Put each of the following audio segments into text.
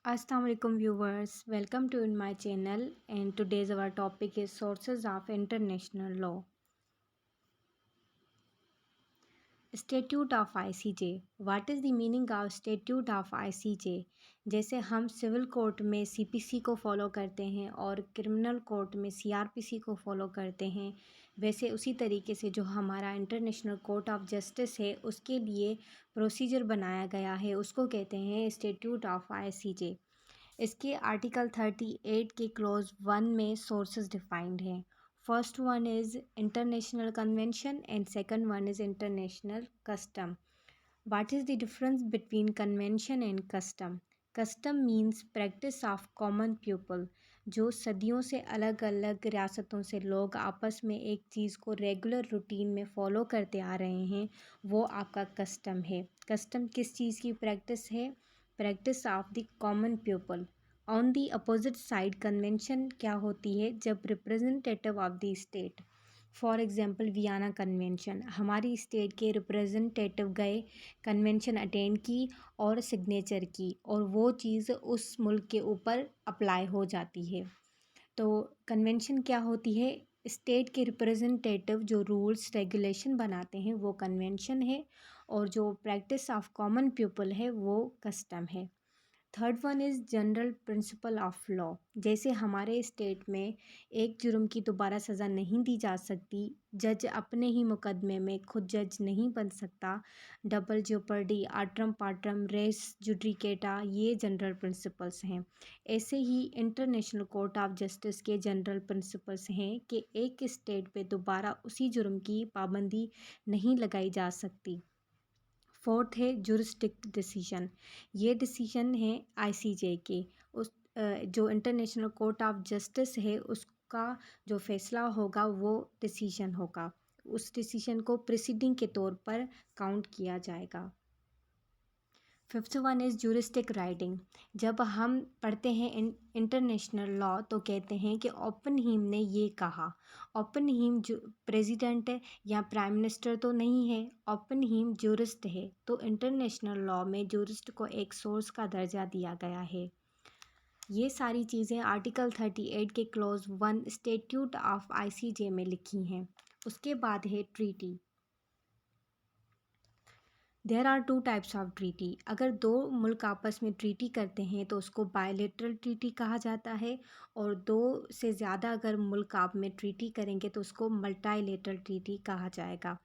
Assalamu alaikum viewers, welcome to in my channel and today's our topic is sources of international law. Statute of ICJ. What is the meaning of Statute of ICJ? जैसे हम civil court में CPC को follow करते हैं और criminal court में CRPC को follow करते हैं, वैसे उसी तरीके से जो हमारा इंटरनेशनल कोर्ट ऑफ जस्टिस है उसके लिए प्रोसीजर बनाया गया है, उसको कहते हैं स्टेट्यूट ऑफ ICJ। इसके आर्टिकल 38 के क्लोज 1 में सोर्सेज डिफाइंड हैं। First one is international convention and second one is international custom. What is the difference between convention and custom? Custom means practice of common people. जो सदियों से अलग अलग रियासतों से लोग आपस में एक चीज़ को रेगुलर रूटीन में फॉलो करते आ रहे हैं, वो आपका कस्टम है। कस्टम किस चीज़ की प्रैक्टिस है? Practice of the common people. On the opposite side convention क्या होती है? जब representative of the state, for example Vienna convention, हमारी स्टेट के रिप्रेजेंटेटिव गए, कन्वेंशन अटेंड की और सिग्नेचर की, और वो चीज़ उस मुल्क के ऊपर अप्लाई हो जाती है। तो कन्वेंशन क्या होती है? स्टेट के रिप्रेजेंटेटिव जो रूल्स रेगुलेशन बनाते हैं वो कन्वेंशन है, और जो प्रैक्टिस ऑफ कॉमन पीपल है वो कस्टम है। Third one is general principle of law. जैसे हमारे स्टेट में एक जुर्म की दोबारा सज़ा नहीं दी जा सकती, जज अपने ही मुकदमे में खुद जज नहीं बन सकता, डबल जेओपर्डी, आट्रम पाट्रम, रेस जुडिकेटा, ये जनरल प्रिंसिपल्स हैं। ऐसे ही इंटरनेशनल कोर्ट ऑफ जस्टिस के जनरल प्रिंसिपल्स हैं कि एक स्टेट पे दोबारा उसी जुर्म की पाबंदी नहीं लगाई जा सकती। फोर्थ है जुरिस्डिक्ट डिसीजन। ये डिसीजन है आईसीजे के। उस जो इंटरनेशनल कोर्ट ऑफ जस्टिस है उसका जो फैसला होगा वो डिसीजन होगा, उस डिसीजन को प्रिसीडिंग के तौर पर काउंट किया जाएगा। Fifth one is heuristic writing. जब हम पढ़ते हैं इंटरनेशनल लॉ तो कहते हैं कि ओपनहीम ने ये कहा। ओपनहीम जो प्रेसिडेंट या प्राइम मिनिस्टर तो नहीं है, ओपनहीम ज्यूरिस्ट है। तो इंटरनेशनल लॉ में ज्यूरिस्ट को एक सोर्स का दर्जा दिया गया है। ये सारी चीज़ें आर्टिकल 38 के क्लोज 1 स्टेट्यूट ऑफ आईसीजे में लिखी हैं। उसके बाद है treaty. There are two types of treaty. अगर दो मुल्क आपस में ट्रीटी करते हैं तो उसको बायलेटरल ट्रीटी कहा जाता है, और दो से ज़्यादा अगर मुल्क आप में ट्रीटी करेंगे तो उसको मल्टीलेटरल ट्रीटी कहा जाएगा।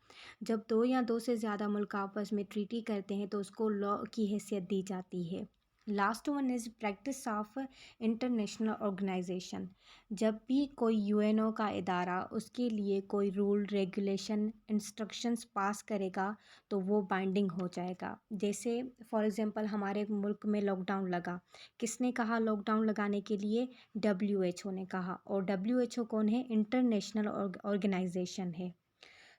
जब दो या दो से ज़्यादा मुल्क आपस में ट्रीटी करते हैं तो उसको लॉ की हैसियत दी जाती है। Last one is practice of international organisation. जब भी कोई यूएनओ का इदारा उसके लिए कोई रूल रेगुलेशन इंस्ट्रक्शंस पास करेगा तो वो बाइंडिंग हो जाएगा। जैसे फॉर एग्जांपल हमारे मुल्क में लॉकडाउन लगा, किसने कहा लॉकडाउन लगाने के लिए? WHO ने कहा, और WHO कौन है? इंटरनेशनल ऑर्गेनाइजेशन है।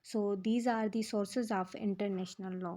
So these are the sources of international law.